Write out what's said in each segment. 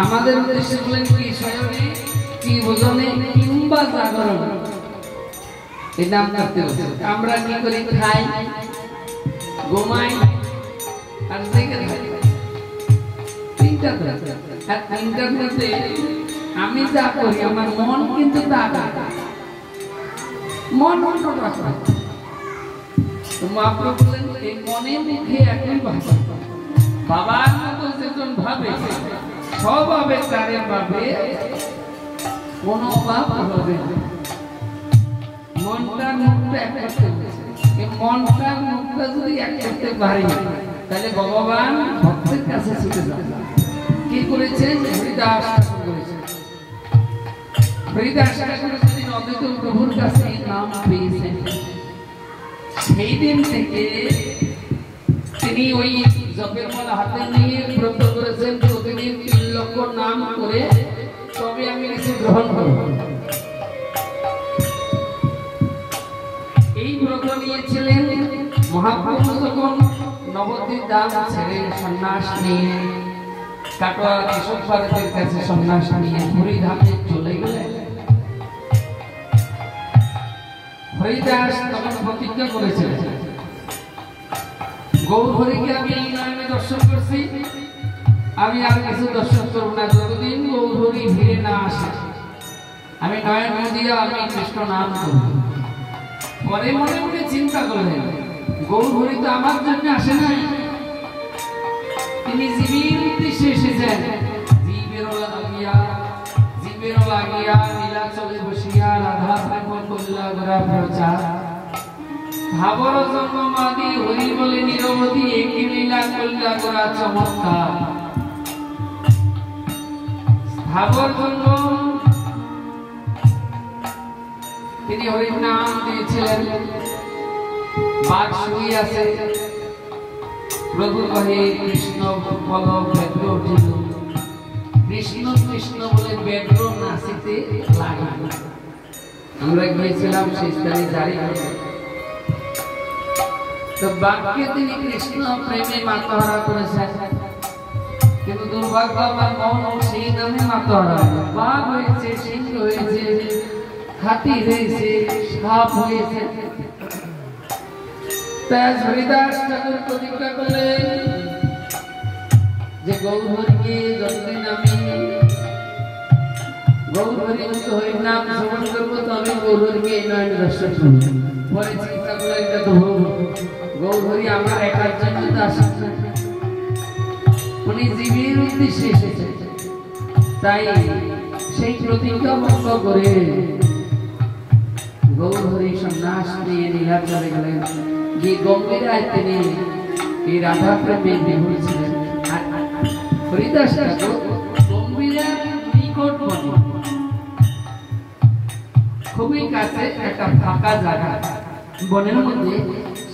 আমাদের উদ্দেশ্য বলেন কি শয়নে কি ভোজনে কিংবা জাগরণ এই নাম করতে হবে। আমরা কি করি খাই ঘুমাই আর জেগে থাকি তিনটা আর তিনটার মধ্যে আমি যা করি আমার মন কিন্তু তা মন মহাপ্রভু বলেন এই মনে মুখে একই ভাষা বাবার মতো যেজন ভাবে স্বভাবে তারে ভাবে কোনো অভাব হবে মনটার মুখটা এক করতে এই মনটার মুখটা যদি এক করতে পারি তাহলে ভগবান ভক্তের কাছে ছুটে যাবে। কি করেছেন হরিদাস করেছেন হরিদাস যেদিন অদ্বৈত প্রভুর কাছে নাম পেয়েছেন সেই দিন থেকে তিনি ওই জপের মালা হাতে নিয়ে ব্রত করেছেন প্রতিদিন 3 লক্ষ নাম করে তবে আমি কিছু গ্রহণ করব। এই ব্রত নিয়েছিলেন মহাপ্রভু যখন নবদ্বীপ ধাম ছেড়ে সন্ন্যাস নিয়ে কাটোয়া কেশব ভারতের কাছে সন্ন্যাস নিয়ে হরিধামে চলে গেলেন। হরিদাস তখন প্রতিজ্ঞা করেছিলেন গৌর হরিকে আমি এই নয়নে দর্শন করছি আমি আর কিছু দর্শন করব না যতদিন গৌর হরি ফিরে না আসে আমি নয়ন দিয়া আমি কৃষ্ণ নাম করব। পরে মনে মনে চিন্তা করলেন গৌর হরি তো আমার জন্য আসে নাই তিনি জীবের উদ্দেশ্যে এসেছেন জীবের লাগিয়া নীলাচলে বসিয়া রাধা প্রেম কল্লা গোরা প্রচার ভাবর জন্মাদি হরি বলে নিরবধি একই লীলা কল্লা গোরা চমৎকার ভাবর জন্ম তিনি হরির নাম দিয়েছিলেন। বাঘ শুই আছে প্রভু কহে কৃষ্ণ বল ব্যগ্র উঠিল কৃষ্ণ কৃষ্ণ বলে ব্যগ্র নাচিতে লাগিল। আমরা গিয়েছিলাম সেই স্থানে জারি তো বাঘকে তিনি কৃষ্ণ প্রেমে মাতাহারা করেছেন কিন্তু দুর্ভাগ্য আমার মন সেই নামে মাতাহারা বাঘ হয়েছে সিংহ হয়েছে হাতি হয়েছে সাপ হয়েছে। হরিদাস ঠাকুর প্রতিজ্ঞা করলেন যে গৌর হরিকে যতদিন আমি গৌর হরি হরির নাম শ্রবণ করবো তো আমি গৌর হরিকে এই নয়নে দর্শন করব। পরে চিন্তা করলেন এটা তো গৌর হরি আমার একার জন্য তো আসেন না উনি জীবের উদ্দেশ্যে এসেছেন তাই সেই প্রতিজ্ঞা ভঙ্গ করে গৌর হরি সন্ন্যাস নিয়ে নীলাচলে গেলেন। যে গম্ভীরায় তিনি এই রাধা প্রেমে বিভোর ছিলেন। হরিদাস ঠাকুর গম্ভীরার নিকটবর্তী খুবই কাছে একটা ফাঁকা জায়গা বনের মধ্যে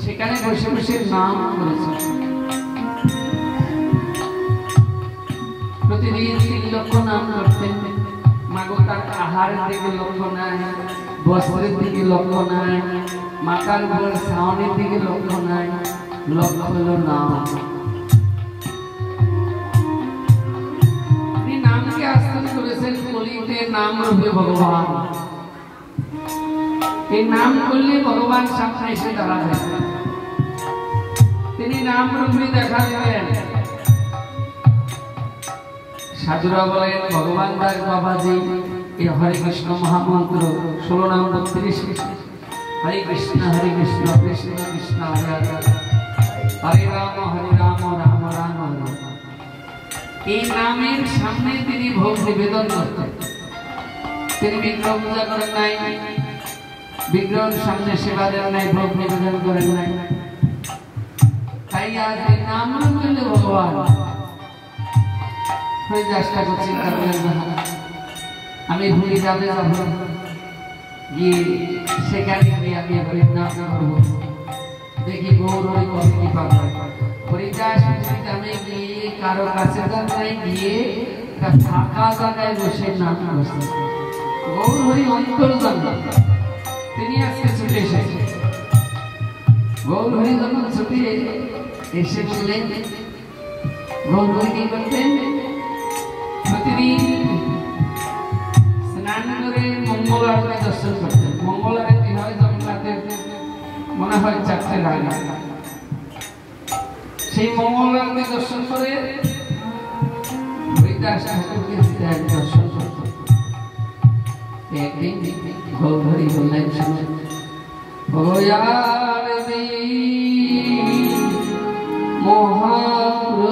সেখানে বসে বসে নাম করেছেন। প্রতিদিন 3 লক্ষ নাম করতেন। মাগো তার আহারের দিকে লক্ষ্য নাই বস্ত্রের দিকে লক্ষ্য নাই মাথার উপর ছাউনির দিকে লক্ষ্য নাই লক্ষ্য হলো নাম। তিনি নামকে আস্থান করেছেন কলিতে নাম রূপে ভগবান। এই নাম করলে ভগবান সামনে এসে দাঁড়াবেন তিনি নাম রূপে দেখা দেবেন। সাধুরা বলেন ভগবান দাস বাবাজি এই হরে কৃষ্ণ মহামন্ত্র 16 নাম 32 হরে কৃষ্ণ কৃষ্ণ কৃষ্ণ হরে হরে রাম রাম রাম হরে। এই নামের সামনে তিনি ভোগ নিবেদন করতেন। তিনি বিগ্রহ পূজা করেন নাই বিগ্রহের সামনে সেবা দেন নাই ভোগ নিবেদন করেন নাই। তাই আজ এই নাম করলে ভগবান হরিদাসটা চিন্তা করেন না আমি ভুলে যাবে যাব গিয়ে সেখানে গিয়ে আমি হরির নাম করবো দেখি গৌর হরি কবে কি পাবো। হরিদাস আমি গিয়ে কারো কাছে গিয়ে ফাঁকা জায়গায় বসে নাম করছে গৌর হরি অন্তর জানল তিনি আজকে ছুটে এসেছেন। গৌর হরি যখন ছুটে এসেছিলেন গৌর হরি কি করতেন প্রতিদিন মঙ্গল আরতি দর্শন করতেন। মঙ্গল আরতি হয় জগন্নাথের মনে হয় 4টে রায়, সেই মঙ্গল আরতি দর্শন করে হরিদাস ঠাকুরকে দর্শন করত। একদিন গৌরী বললেন, মহাপ্রভু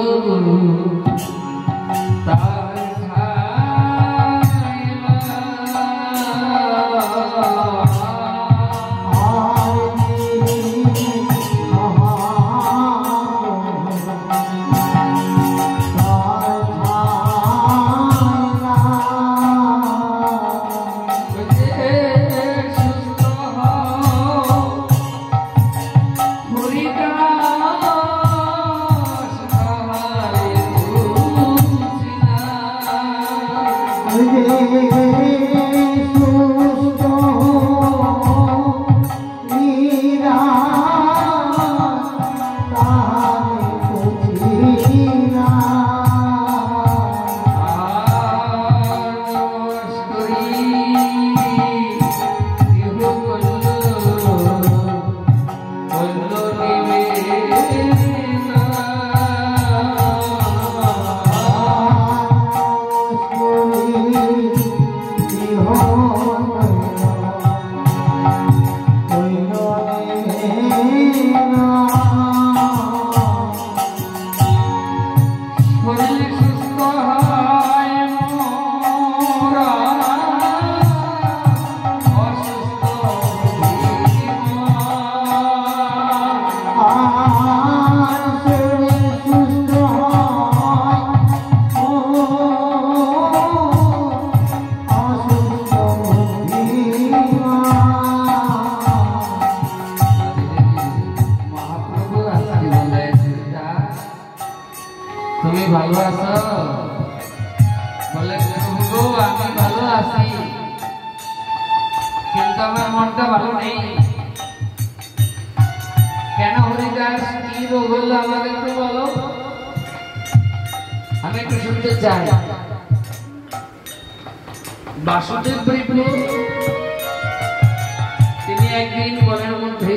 তুমি ভালো আছো? বলে প্রভু আমি ভালো আছি, কিন্তু আমার মনটা ভালো নেই। কেন হরিদাস, কি রোগ হলো আমাকে একটু বলো, আমি একটু শুনতে চাই। বাসুদেব প্রভু তিনি একদিন মনের মধ্যে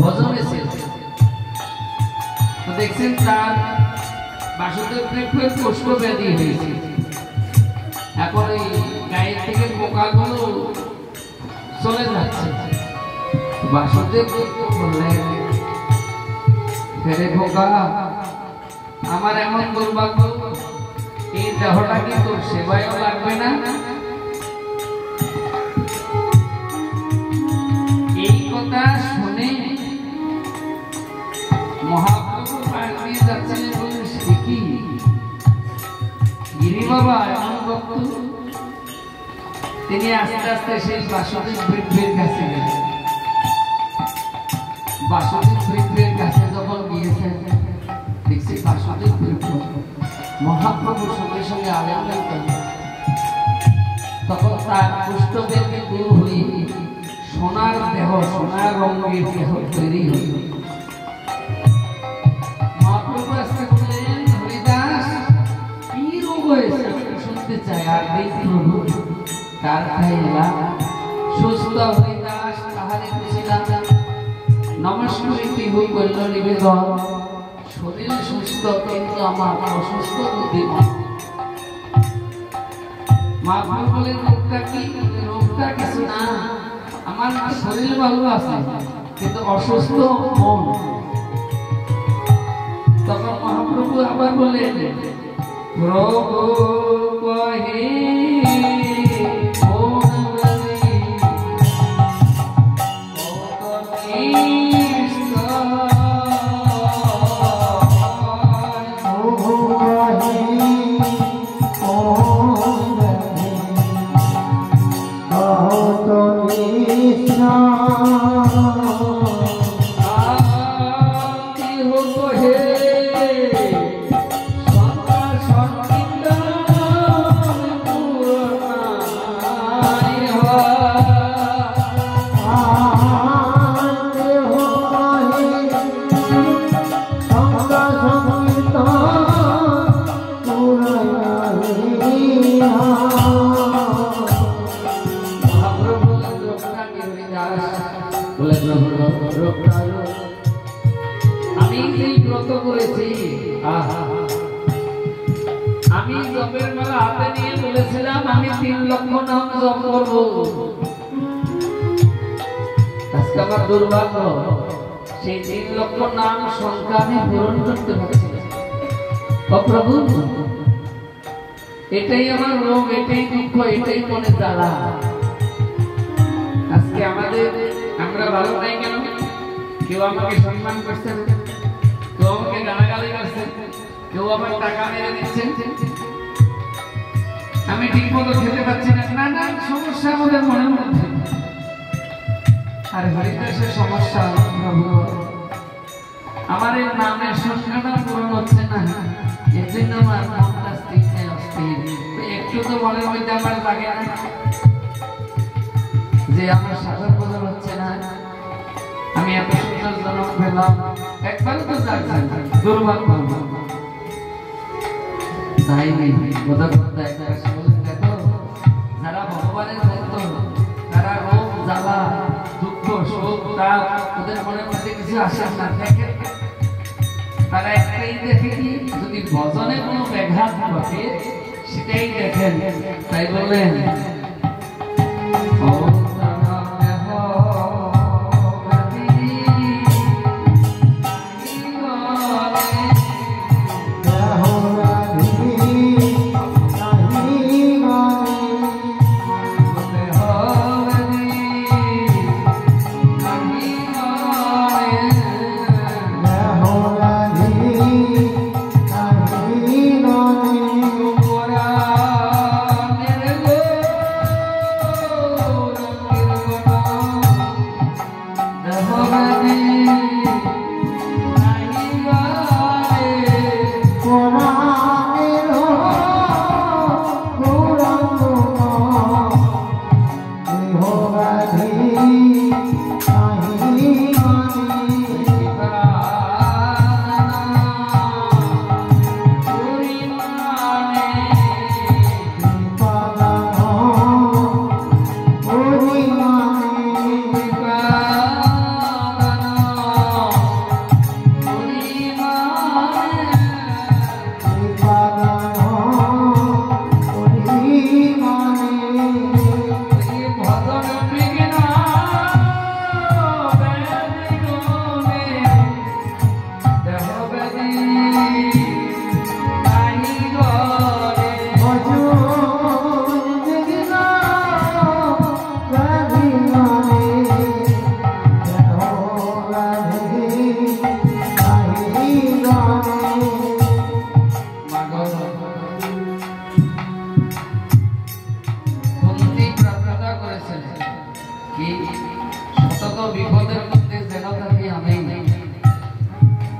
ভজন এসেছেন, দেখছেন তার বাসুদেব প্রভুর পুষ্প ব্যাধি হয়েছে। এখন এই গায়ের থেকে পোকাগুলো চলে যাচ্ছে। বাসুদেব বললেন, ফেরে পোকা, আমার এমন দুর্ভাগ্য, এই দেহটা কি তোর সেবায়ও লাগবে না? এই কথা শুনে মহাপ্রভু পাশ দিয়ে যাচ্ছেন, বললেন সে কি গিরি বাবা এমন ভক্ত? তিনি আস্তে আস্তে সেই বাসুদেব বৃদ্ধের কাছে গেলেন। বাসুদেব বৃদ্ধের কাছে যখন গিয়েছেন, দেখছি বাসুদেব বৃদ্ধ মহাপ্রভুর সঙ্গে সঙ্গে আলিঙ্গন করলেন। তখন তার কুষ্ঠবেদী দূর হয়ে সোনার দেহ, সোনার রঙের দেহ তৈরি হইল। মহাপ্রভু আজকে বললেন, হরিদাস কি রোগ হয়েছে শুনতে চাই। আর দেখ প্রভু তার খাইলা সুস্থ হরিদাস তাহারে বুঝিলাম, নমস্কার প্রভু কইল নিবেদন, শরীর সুস্থ কিন্তু আমার অসুস্থ বুদ্ধি। মহাপ্রভু বলেন, রোগটা কি? রোগটা কিছু না, আমার শরীর ভালো আছে কিন্তু অসুস্থ মন। তখন মহাপ্রভু আবার বলেন, প্রভু কহে আমি জপের মালা হাতে নিয়ে বলেছিলাম আমি 3 লক্ষ নাম জপ করব। আজকে আমার দুর্ভাগ্য সেই 3 লক্ষ নাম সংখ্যা আমি পূরণ করতে পারছি না। ও প্রভু, এটাই আমার রোগ, এটাই দুঃখ, এটাই মনে জ্বালা। আজকে আমরা ভালো নাই কেন? কেউ আমাকে সম্মান করছে, কেউ আমাকে গালাগালি করছে, কেউ আমার টাকা মেরে দিচ্ছে, আমি ঠিক মতো খেতে পারছি না। নানান সমস্যা আমাদের মনের মধ্যে। আর হরিদাসের সমস্যা, প্রভু আমার এই নামের সংখ্যাটা পূরণ হচ্ছে না, এর জন্য আমার মনটা স্থির অস্থির। একটু তো মনের মধ্যে আমার লাগে না যে আমার সাধন বোঝা হচ্ছে না, আমি এত সুন্দর জনক পেলাম, একবার তো যাচ্ছেন দুর্ভাগ্য। তাই বোধা করতে একটা দেখো, যারা ভগবানের ভক্ত, তারা রোগ জ্বালা দুঃখ শোক তাপ ওদের মনের মধ্যে কিছু আসে না, দেখে তারা একটাই দেখে কি যদি ভজনে কোনো ব্যাঘাত ঘটে সেটাই দেখেন। তাই বললেন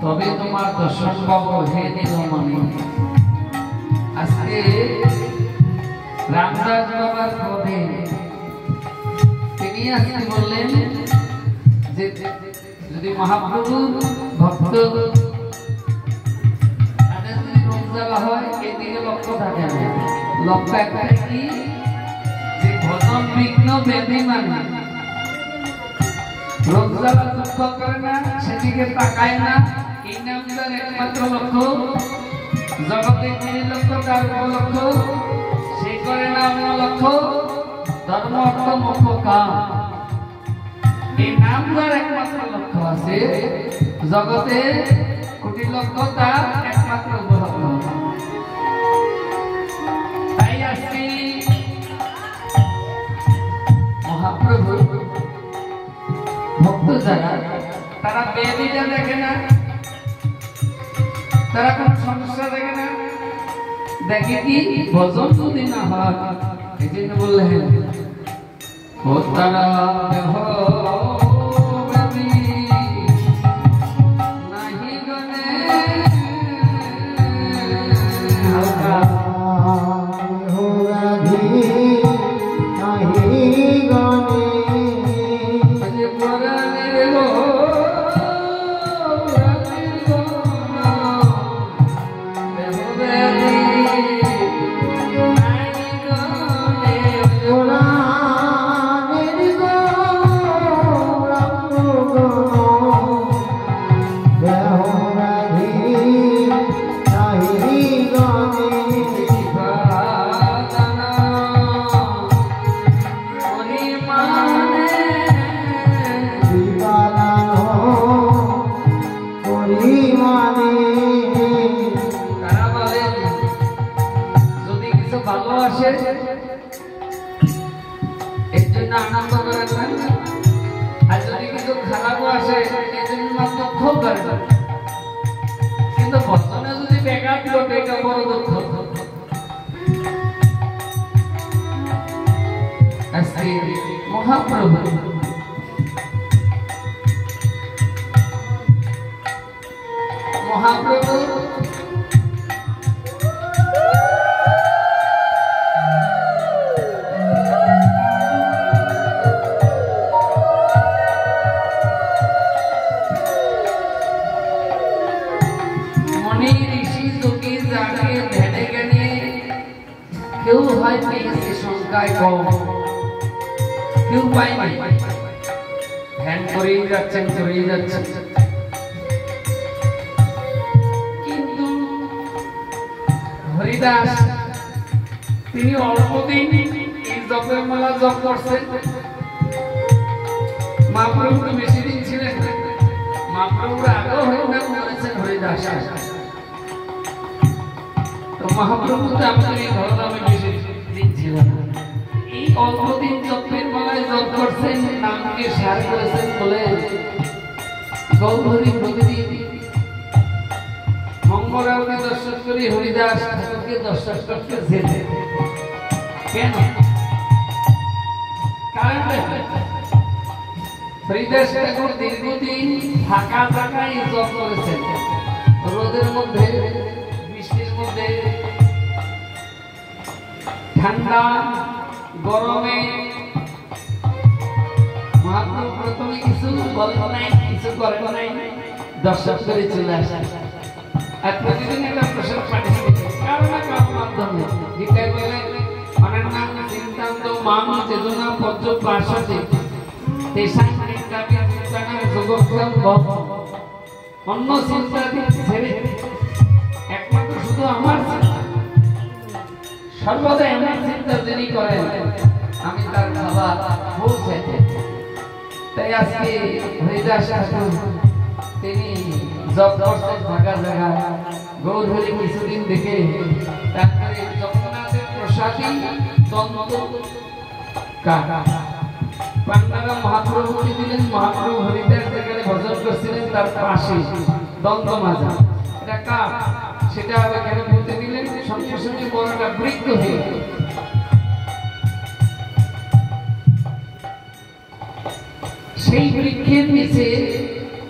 তবে তোমার দর্শন পাবো হে নীলমণি। আজকে রামদাস বাবার পদে তিনি আজকে বললেন যে যদি মহাপ্রভু ভক্ত তাদের যদি রোগ জ্বালা হয় এই দিকে লক্ষ্য থাকে না, লক্ষ্য একটাই কি যে ভজন বিঘ্ন ব্যাধি মানে রোগ জ্বালা দুঃখ করে না, সেদিকে তাকায় না। এই নামটার একমাত্র লক্ষ্য, জগতে যিনি লক্ষ্য তার লক্ষ্য, সে করে না অন্য লক্ষ্য, ধর্ম অর্থ মোক্ষ কাম। এই নামটার একমাত্র লক্ষ্য আছে, জগতে কোটি লক্ষ্য তার একমাত্র লক্ষ্য। তাই আজকে মহাপ্রভু ভক্ত যারা তারা বেদিটা দেখে না, তারা কোন সমস্যা দেখে না, দেখে কি ভজন যদি না হয়। এই জন্য বললেন ও তারা নাহি গনে আসে এর জন্য আনন্দ করেন না, আর যদি কিছু খারাপও আসে এর জন্য দুঃখ করেন। কিন্তু বর্তমানে যদি ব্যাঘাত ঘটে এটা বড় দুঃখ। আজকে মহাপ্রভু মহাপ্রভু মনি ঋষি যোগী জাগে ধ্যানে জ্ঞানে কেউ হয় পেয়েছে সংখ্যায় কম, কেউ পায়নি, ধ্যান করেই যাচ্ছেন করেই যাচ্ছেন। কিন্তু হরিদাস তিনি অল্পদিন এই জপের মালা জপ করছেন। মহাপ্রভু তো বেশি দিন ছিলেন, মহাপ্রভুর আগেও হরিনাম করেছেন হরিদাস। তো মহাপ্রভু তো আমাদের এই ধরনামে বেশি দিন ছিলেন, এই অল্পদিন জপের মালায় জপ করছেন, নামকে শেয়ার করেছেন বলে গৌরহরি প্রতিদিন মঙ্গলাবতী দর্শন করি হরিদাস ঠাকুরকে দর্শন করতে যেতে। কেন? কারণ হরিদাস ঠাকুর দীর্ঘদিন ফাঁকা জায়গায় জপ করেছেন, রোদের মধ্যে, বৃষ্টির মধ্যে, ঠান্ডা গরমে। মহাপ্রভু প্রথমে কিছু বলেন নাই, কিছু করেন নাই, দর্শন করে চলে আসেন। আর প্রতিদিন একটা প্রসাদ পাঠিয়ে কারো না কারো মাধ্যমে গীতায় বলে অনন্যাং চিন্তান্ত মাং চেতনা পর্যপাসতে তেষাং চিন্তাকে চিন্তানাং যোগক্ষেম ভব। অন্য চিন্তাকে ছেড়ে একমাত্র শুধু আমার সর্বদা এমন চিন্তা যিনি করেন আমি তার খাবার পৌঁছে। তাই আজকে হরিদাস ঠাকুর তিনি জপ করছেন ফাঁকা জায়গা। গৌরহরি কিছুদিন দেখে তারপরে জগন্নাথের প্রসাদী দ্বন্দ্ব পান্ডারা মহাপ্রভুকে দিলেন। মহাপ্রভু হরিদাস যেখানে ভজন করছিলেন তার পাশে দ্বন্দ্ব মাজা, এটা কাঠ, সেটা এখানে বলতে দিলেন। সঙ্গে সঙ্গে বড়টা বৃক্ষ হয়ে গেল। সেই বৃক্ষের নিচে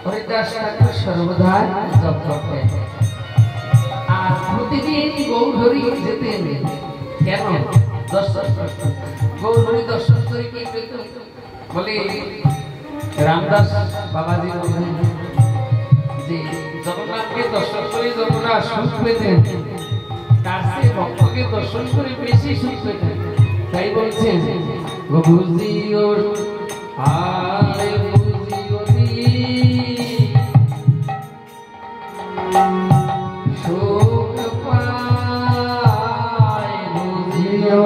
হরিদাস ঠাকুর সর্বদা জপ করতেন। আর প্রতিদিন গৌরহরি যেতেন। কেন? দর্শন করতেন। গৌরহরি দর্শন করে কি পেত? বলে রামদাস বাবাজি বলেন যে জগন্নাথকে দর্শন করে যতটা সুখ পেতেন তার চেয়ে ভক্তকে দর্শন করে বেশি সুখ পেতেন। তাই বলছেন বুঝিও আরে বুঝিও সুখ পায় বুঝিও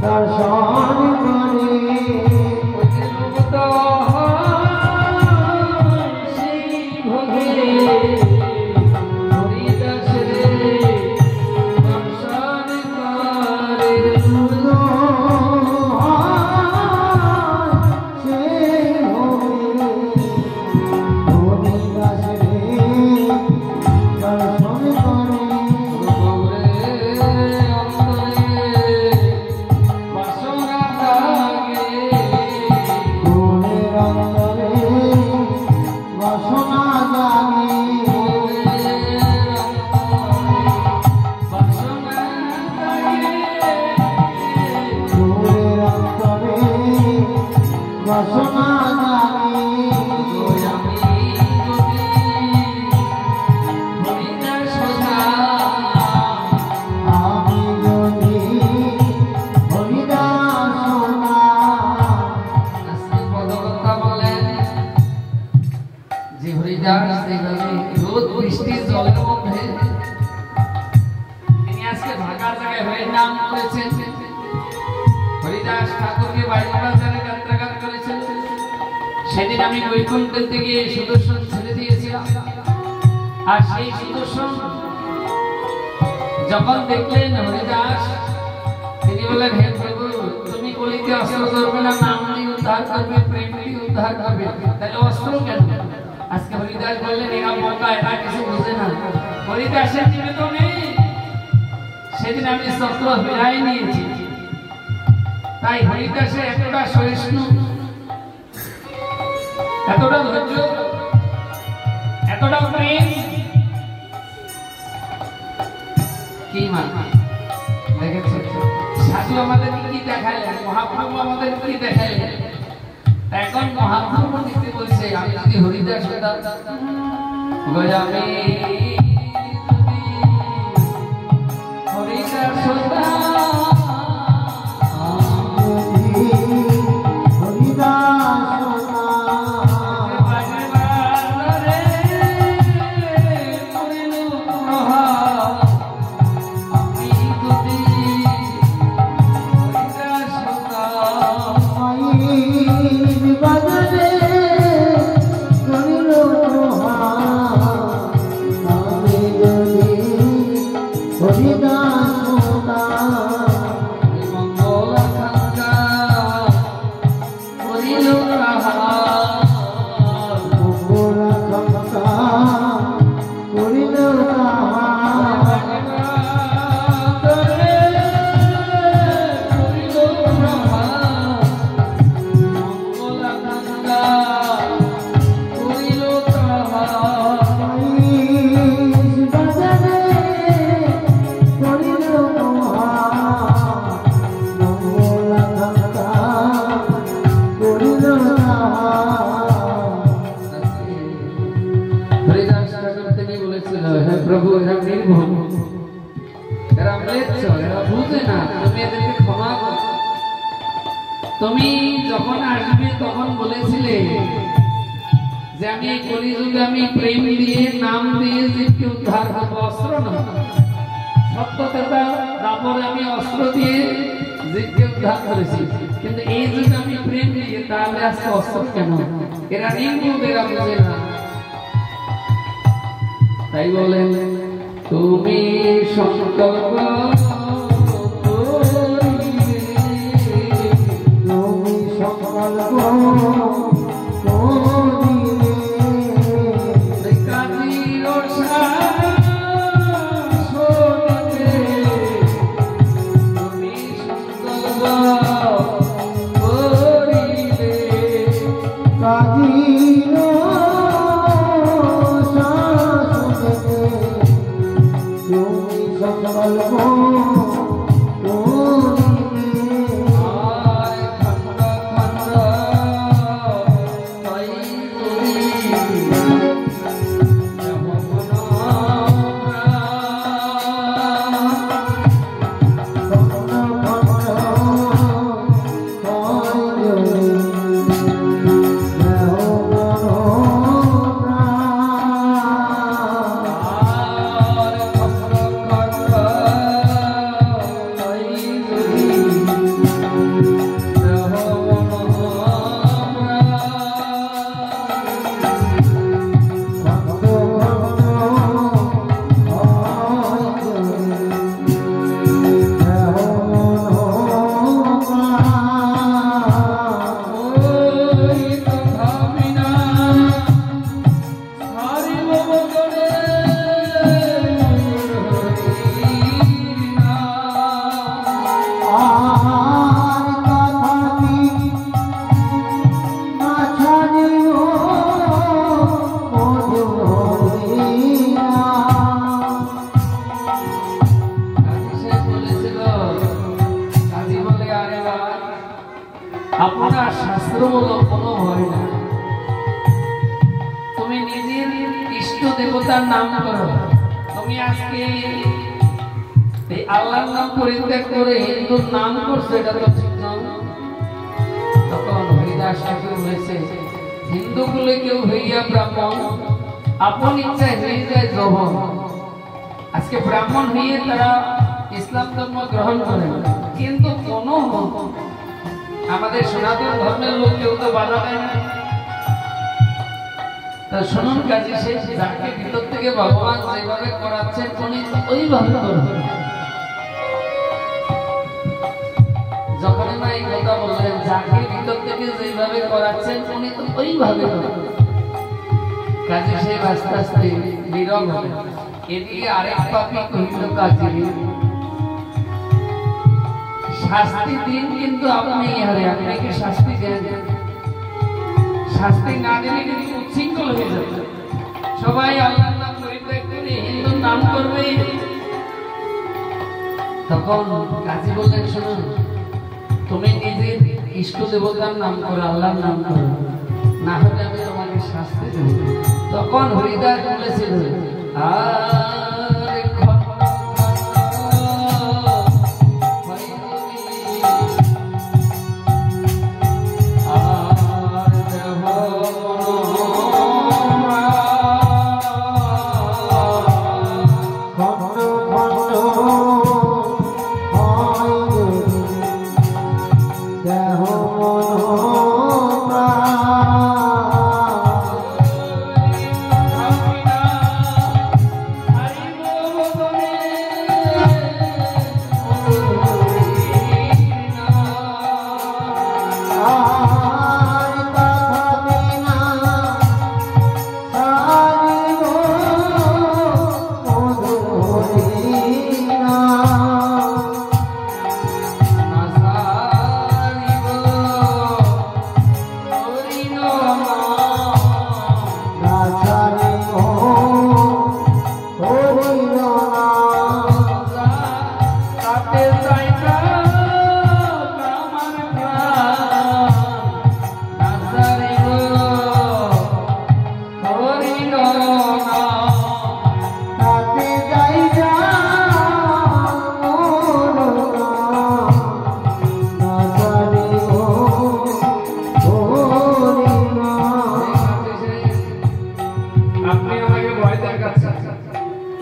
দর্শন করে সেদিন আমি বৈকুণ্ঠ থেকে সুদর্শন ছেড়ে দিয়েছিলাম, আর সেই সুদর্শন যখন দেখলেন হরিদাস, তিনি বললেন, হে প্রভু, তুমি কলিতে অস্ত্র ধরবে না, নাম নিয়ে উদ্ধার করবে, প্রেম নিয়ে উদ্ধার করবে, তাহলে অস্ত্র কেন? আজকে হরিদাস বললেন, এরা বোকা, এরা কিছু বোঝে না, হরিদাসের জীবে তো নেই। সেদিন আমি শস্ত্র ফেরাই নিয়েছি। তাই হরিদাসের এতটা সহিষ্ণু, এতটা ধৈর্য, এতটা প্রেম, কি মানে দেখেছেন? সাধু আমাদের কি দেখাইলেন, মহাপ্রভু আমাদের কি দেখাইলেন। এখন মহাপ্রভু নিতে বলছে, আমি যদি হরিদাস হতাম, আমি হরিদাস হতাম, প্রভু এরা নির্ভুল, এরা ম্লেচ্ছ, এরা বুঝে না, তুমি এদেরকে ক্ষমা করো। তুমি যখন আসবে তখন বলেছিলে যে আমি এই কলিযুগে আমি প্রেম দিয়ে, নাম দিয়ে জীবকে উদ্ধার করবো, অস্ত্র না, সত্যতা তারপরে আমি অস্ত্র দিয়ে জীবকে উদ্ধার করেছি। কিন্তু এই যুগে আমি প্রেম দিয়ে, তাহলে আজকে অস্ত্র কেন? এরা নির্ভুল, এরা বুঝে না। তাই বলেন, তুমি সংকল্প Oh আপনার শাস্ত্র বলো কোনো ভয় না, তুমি নিজের ইষ্ট দেবতার নাম করো। তুমি আজকে এই আল্লাহর নাম পরিত্যাগ করে হিন্দুর নাম করছো, এটা তো ঠিক নয়। তখন হরিদাস ঠাকুর বলেছে, হিন্দুগুলো কেউ হইয়া ব্রাহ্মণ, আপন ইচ্ছায় হয়ে যায় জবন। আজকে ব্রাহ্মণ হয়ে তারা ইসলাম ধর্ম গ্রহণ করে, কিন্তু কোনো আমাদের সনাতন ধর্মের লোক কেউ তো বাধা দেয় না। তা শুনুন কাজী, সেই যাকে ভিতর থেকে ভগবান যেভাবে করাচ্ছেন উনি ওইভাবে করবেন। যখন না এই কথা বললেন, যাকে ভিতর থেকে যেভাবে করাচ্ছেন উনি তো ওইভাবে করবেন। কাজী সেই আস্তে আস্তে নীরব হলেন। এদিকে আরেক পাপী কহিল, কাজী শাস্তি দিন, কিন্তু আপনি ইহারে আপনাকে শাস্তি দেন, শাস্তি না দিলে কিন্তু উচ্ছৃঙ্খল হয়ে যাবে। সবাই আল্লাহর নাম পরিত্যাগ করে হিন্দুর নাম করবে। তখন কাজী বললেন, শুনুন, তুমি নিজের ইষ্ট দেবতার নাম করো, আল্লাহর নাম করো, না হলে আমি তোমাকে শাস্তি দেব। তখন হরিদাস বলেছিল,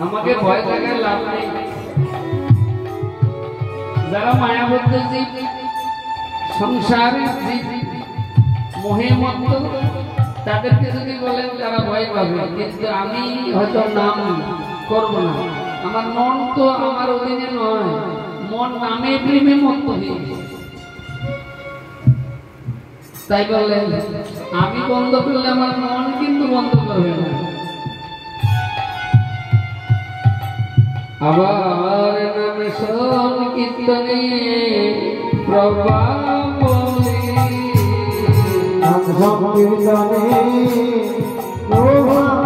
আমাকে ভয় দেখার লাভ নেই। যারা মায়াবদ্ধ জীব, সংসারের জীব, মোহে মত্ত, তাদেরকে যদি বলেন তারা ভয় পাবে, কিন্তু আমি হয়তো নাম করব না। আমার মন তো আমার অধীনে নয়, মন নামে প্রেমে মত্ত হয়ে গেছে। তাই বললেন আমি বন্ধ করলে আমার মন কিন্তু বন্ধ করবে না। আবার নাম সংকীর্তনে প্রভাব বলে, নাম সংকীর্তনে প্রভাব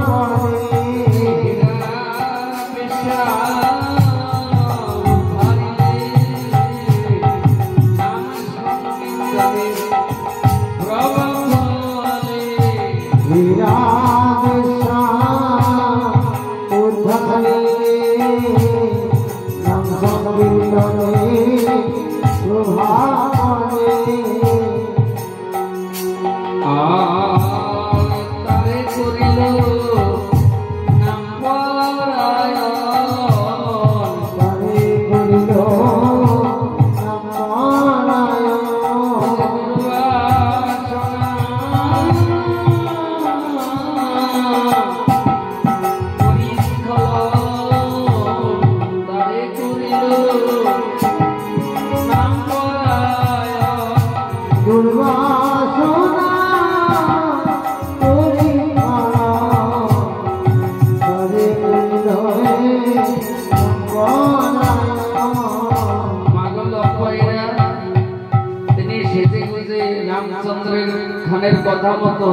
খানের কথা মতো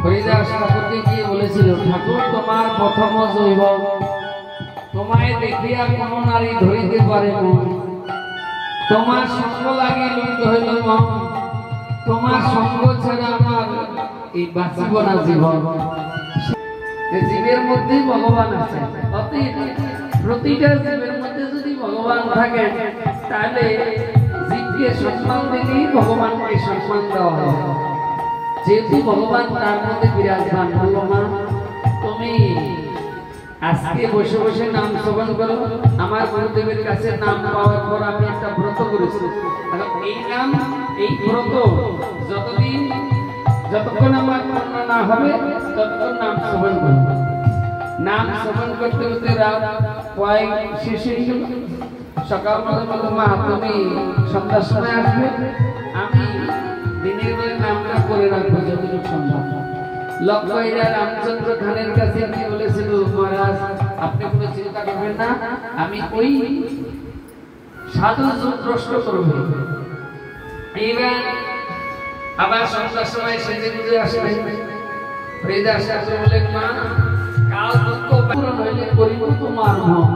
হরিদাস ঠাকুরকে গিয়ে বলেছিল, ঠাকুর তোমার প্রথম জৈব, তোমায় দেখিয়া কোন নারী ধরিতে পারে না, তোমার সঙ্গ লাগিয়ে লুপ্ত হইল মন, তোমার সঙ্গ ছাড়া আমার এই বাঁচিব না জীবন। জীবের মধ্যে ভগবান আছে, অতএব প্রতিটা জীবের মধ্যে যদি ভগবান থাকে তাহলে জীবকে সম্মান দিলেই ভগবানকে সম্মান দেওয়া হবে। যেহেতু ভগবান তার মধ্যে বিরাজমান, বললো মা তুমি আজকে বসে বসে নাম শ্রবণ করো। আমার গুরুদেবের কাছে নাম পাওয়ার পর আমি একটা ব্রত করেছি, এই নাম এই ব্রত যতক্ষণ আমার পূর্ণ না হবে ততক্ষণ নাম শ্রবণ করব। নাম শ্রবণ করতে করতে রাত প্রায় শেষে সকাল বললো মা তুমি সন্ধ্যার সময় আসবে, আমি দিনের বেলা নামটা করে রাখবো যতটুকু সম্ভব। লক্ষ্মীরা রামচন্দ্র খানের কাছে গিয়ে বলেছিল মহারাজ আপনি কোনো চিন্তা করবেন না, আমি ওই সাধু দ্রষ্ট করব। এইবার আবার সন্ধ্যার সময় সেজে গুজে আসলেন। হরিদাস ঠাকুর বললেন মা কাল দুঃখ পূরণ হইলে করিব তোমার নাম,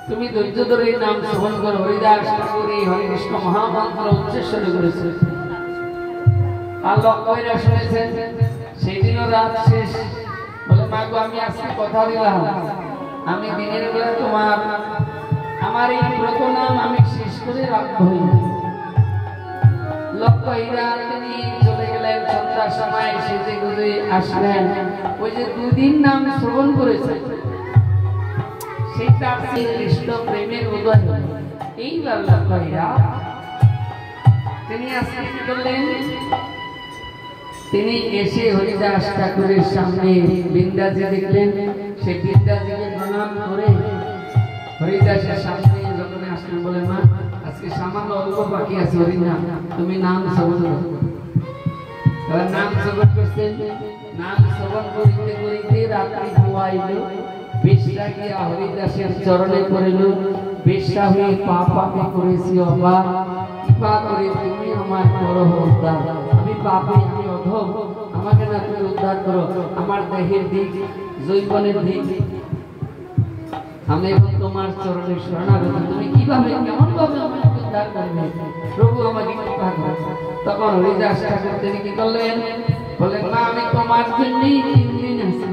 তুমি ধৈর্য ধরে এই নাম শ্রবণ করো। হরিদাস ঠাকুর এই হরে কৃষ্ণ মহামন্ত্র উচ্চারণ করেছে। আর লক্ষ্মীরা শুনেছেন। সেই দিনও রাত শেষ, বলে মা গো আমি আজকে কথা দিলাম আমি দিনের বেলা তোমার আমার এই ব্রত নাম আমি শেষ করে রাখবো। লক্ষ্মীরা তিনি চলে গেলেন। সন্ধ্যার সময় সেজে গুজে আসলেন। ওই যে দুদিন নাম শ্রবণ করেছে সেটা কৃষ্ণ প্রেমের উদয়। এইবার লক্ষ্মীরা তিনি আজকে কি করলেন, তিনি এসে হরিদাস ঠাকুরের সামনে বৃন্দাজি দেখলেন। সে বৃন্দাজিকে প্রণাম করে হরিদাসের সামনে যখন আসলেন বলে মা আজকে সামান্য অল্প বাকি আছে হরিনাম, তুমি নাম শ্রবণ করো। নাম শ্রবণ করছেন। নাম শ্রবণ করিতে করিতে রাত্রি ঘুমাইল। বেশ্যা গিয়া হরিদাসের চরণে পড়িল। বেশ্যা হয়ে পাপ আমি করেছি অবা, কৃপা করে তুমি আমার করো উদ্ধার। আমি পাপে আমি অধম, আমাকে না তুমি উদ্ধার করো। আমার দেহের দিক যৌবনের দিক আমি এখন তোমার চরণে শরণাগত। তুমি কিভাবে কেমন ভাবে আমাকে উদ্ধার করবে প্রভু, আমাকে কৃপা করো। তখন হরিদাস ঠাকুর তিনি কি করলেন, বলেন মা আমি তোমার জন্যই 3 দিন আছি।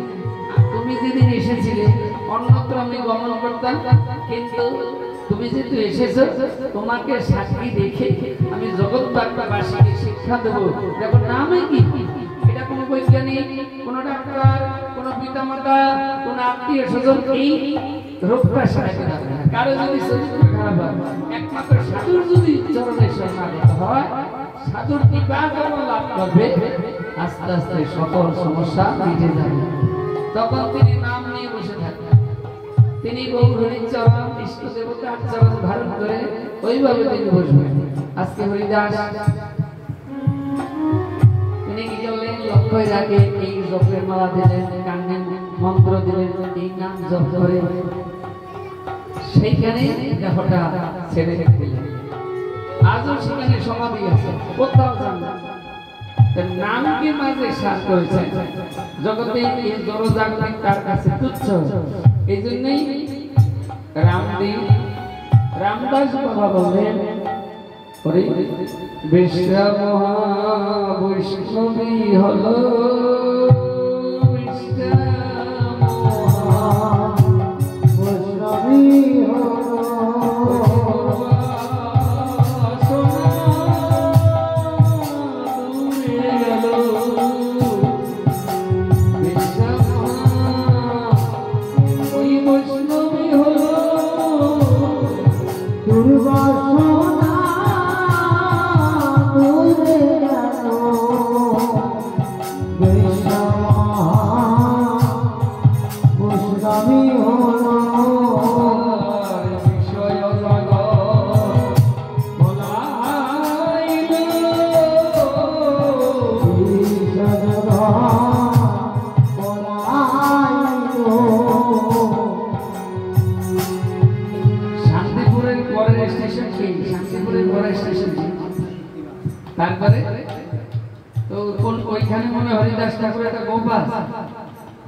তুমি যেদিন এসেছিলে অন্যত্র আমি গমন করতাম, কিন্তু তুমি যেহেতু এসেছো তোমাকে সাক্ষী দেখে আমি জগৎবাসীকে শিক্ষা দেবো। দেখো নামে কি, এটা কোনো বৈজ্ঞানিক, কোনো ডাক্তার, কোনো পিতামাতা, কোনো আত্মীয় স্বজন এই রোগটা সারাতে পারবে না। কারো যদি চরিত্র খারাপ হয়, একমাত্র সাধুর যদি চরণে শরণাগত হয়, সাধুর কৃপা যখন লাভ করবে আস্তে আস্তে সকল সমস্যা মিটে যাবে। তখন তিনি নাম নিয়ে বসে থাকবেন। তিনি গৌরহরির চরণ ইষ্ট দেবতার চরণ ধারণ করে ওইভাবে তিনি বসবেন। আজকে হরিদাস তিনি কি করলেন, লক্ষ্মীরাকে এই জপের মালা দিলেন, কানে মন্ত্র দিলেন, এই নাম জপ করে সেইখানে দেহটা ছেড়ে দিলেন। আজও সেখানে সমাধি আছে, কোথাও যান না। নামকে মাঝে সার করেছেন। জগতে এই জড়জাগতিক তার কাছে তুচ্ছ। এই জন্যই রামদাস বাবা বলেন বৈষ্ণবী হলো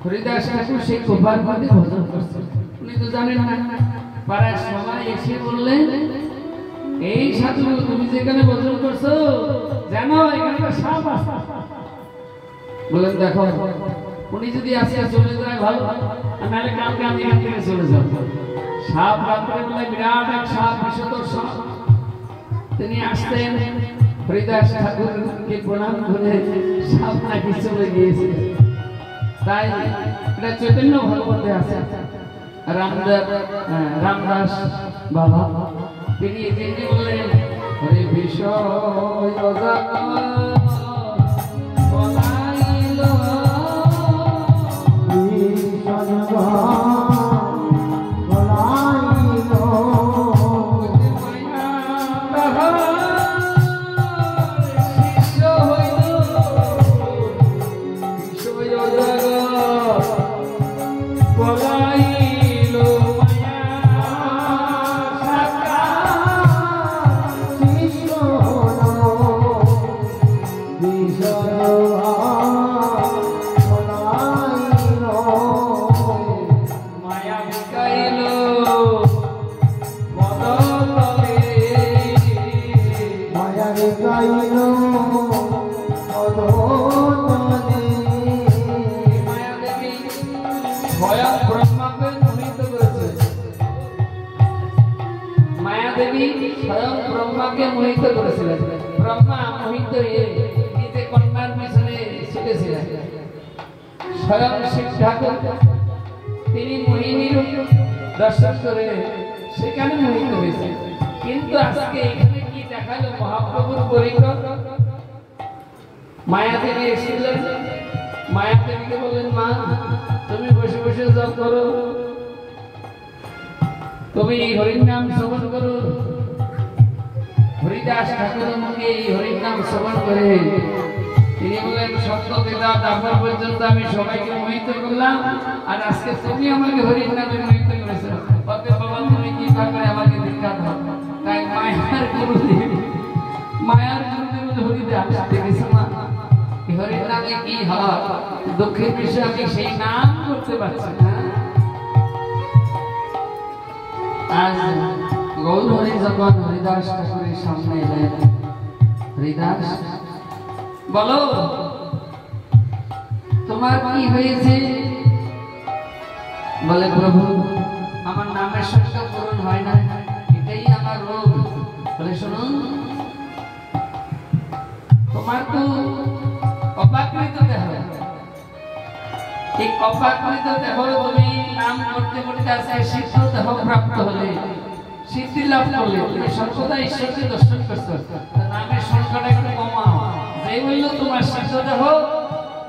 হরিদাস ঠাকুর সেই গোপাল পদে ভজন করছেন। উনি তো জানেন না, পাড়ার সবাই এসে বললেন এই সাধু তুমি যেখানে ভোজন করছো জানো এখানে সাপ আছে। বলেন দেখো উনি যদি আসে চলে যায় ভালো, নাহলে কালকে আমি এখান থেকে চলে যাব। সাপ রাত্রে বেলায় বিরাট এক সাপ, বিষধর সাপ। তিনি আসতেন, হরিদাস ঠাকুরকে প্রণাম করে সাপ নাকি চলে গিয়েছে। তাই এটা চৈতন্য ভাগবতে আছে। রামদাস বাবা তিনি বললেন হরে বিষয় তিনি মোহিনীর দর্শন করে সেখানে মোহিত হয়েছে। কিন্তু আজকে এখানে কি দেখালো মহাপ্রভুর পরিকর। মায়াদেবী এসেছিলেন, মায়াদেবীকে বললেন মা তুমি বসে বসে জপ করো, তুমি হরির নাম শ্রবণ করো। হরিদাস ঠাকুর মুখে এই হরির নাম শ্রবণ করে তিনি বলেন সত্য পিতা তারপর পর্যন্ত আমি সবাইকে মোহিত করলাম, আর আজকে তুমি আমাকে হরির নামে মোহিত করেছো। অতএব বাবা তুমি কি করে আমাকে দীক্ষা দাও। তাই মায়ার গুরুদেব হরিদাস দেখেছো মা হরির নামে কি হয়, দুঃখের বিষয়ে আমি সেই নাম করতে পারছি না। আজ গৌর হরি যখন হরিদাস ঠাকুরের সামনে এলেন, হরিদাস বলো তোমার কি হয়েছে। বলে প্রভু আমার নামের সংখ্যা পূরণ হয় না, এটাই আমার রোগ। বলে শুনুন তোমার তো অপাকৃত দেহ, এই অপাকৃত দেহ তুমি নাম করতে করতে আছে সিদ্ধ দেহ প্রাপ্ত হলে, সিদ্ধি লাভ করলে তুমি সর্বদা ঈশ্বরকে দর্শন করছো। নামের সংখ্যাটা একটু কমাও। যে বললো তোমার সিদ্ধ দেহ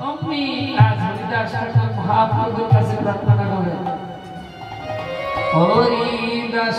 অমনি আজ হরিদাস ঠাকুর মহাপ্রভুর কাছে প্রার্থনা করে হরিদাস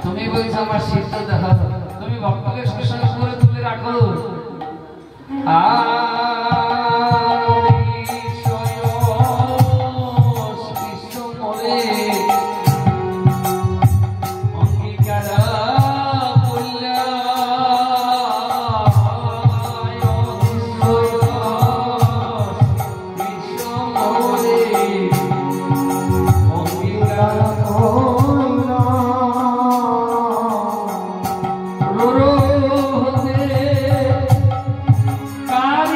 তুমি বলছো আমার সিদ্ধ দেহ, তুমি ভক্তকে শোষণ করে তুলে রাখো। কার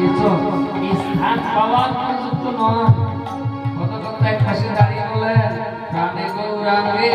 দিয়েছ এই স্থান পাওয়ার উপযুক্ত নয়। কত কথা এক পাশে দাঁড়িয়ে বলেন প্রাণে গৌরাঙ্গে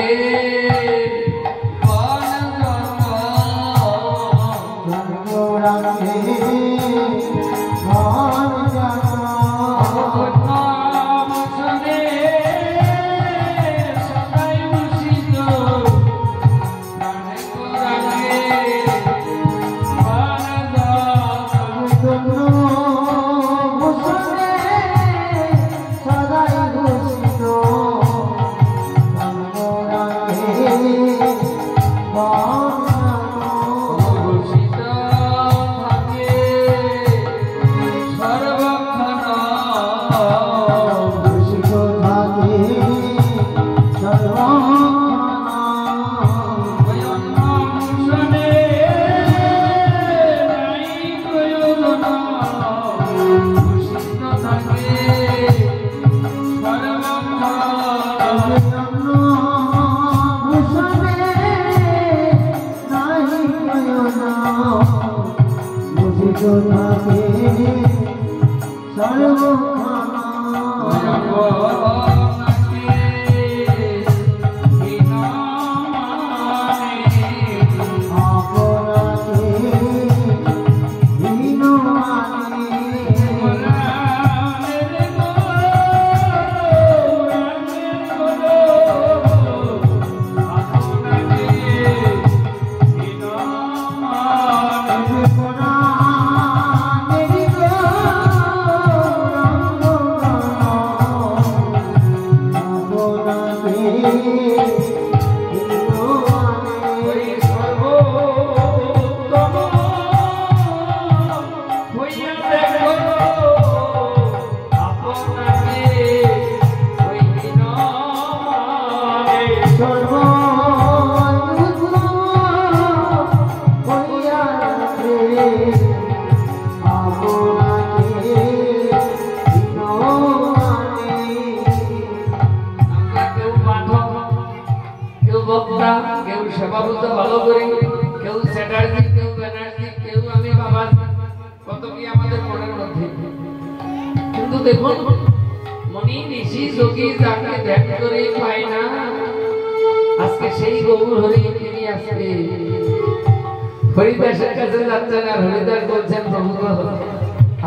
হরিদাসের কাছে যাচ্ছেন আর হরিদাস বলছেন প্রভু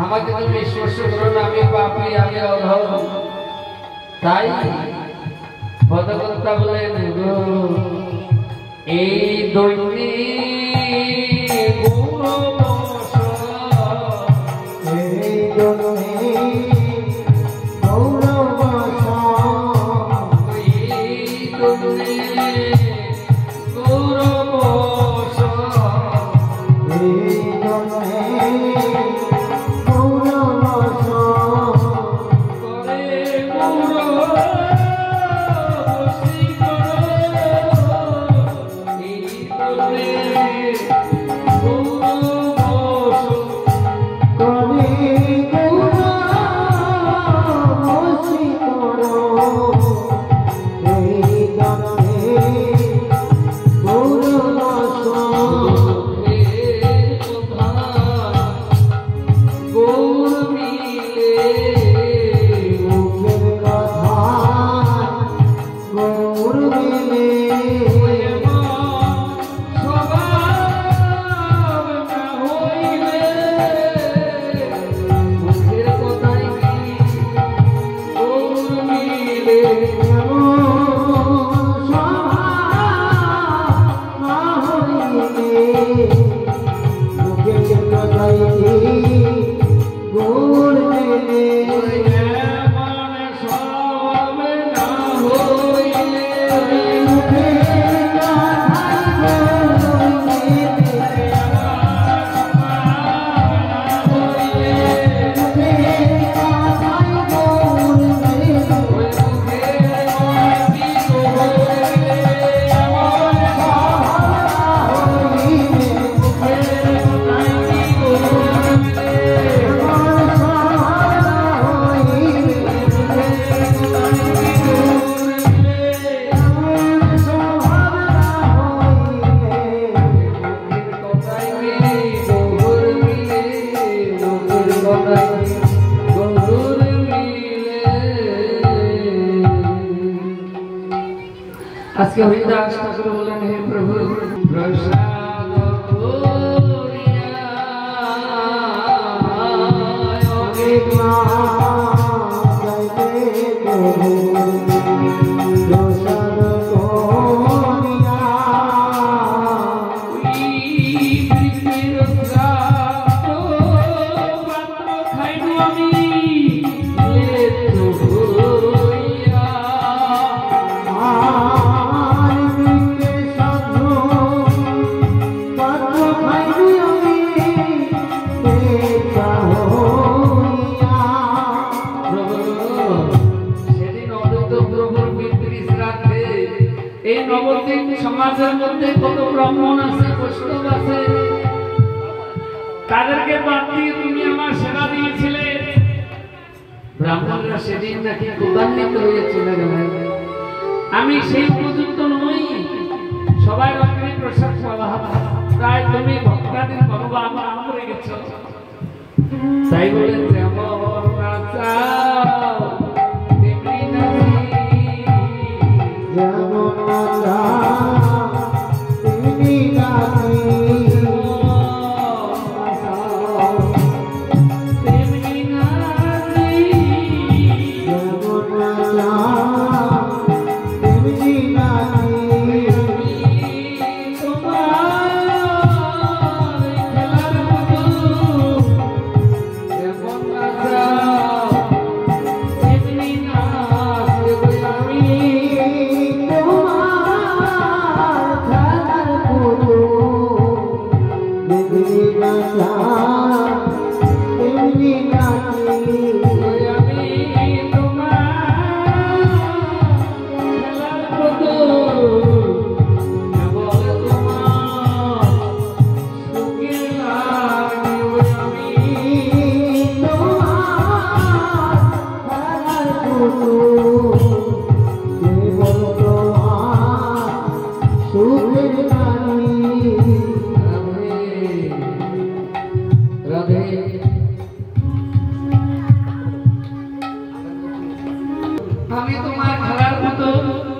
আমাকে তুমি স্পর্শ করো না, আমি পাপী, আমি অধম। তাই পদকর্তা বলেন এই দৈনী Guru आज के हरिदास ठाकुर बोलें हे प्रभु प्रसाद समाजेर मध्य कत ब्राह्मण आछे वैष्णव आछे तादेरके बाद दिए तुमी आमार सेवा दिएछिले ब्राह्मणरा सेदिन नाकि क्रोधान्वित हयेछिल आमी सेई उपयुक्त नई सबाई रकमेर प्रसाद खाওয়া তাই তুমি ভক্তাদিন ভগবান নাম করে গেছো তাই বলে যেমন নাচাও তেমনি নাচি যেমন নাচাও তেমনি নাচি তেমনি নাচি যেমন নাচাও তেমনি নাচি আমি তো